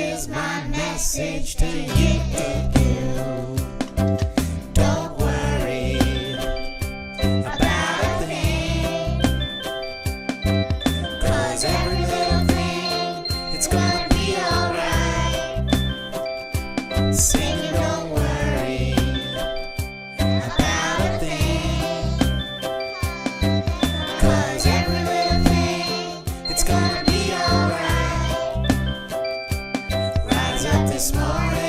is my message to you. Don't worry about a thing, 'cause every little thing, it's gonna be alright. Sing, don't worry about a thing, 'cause every little thing, it's gonna be alright. Rise up this morning.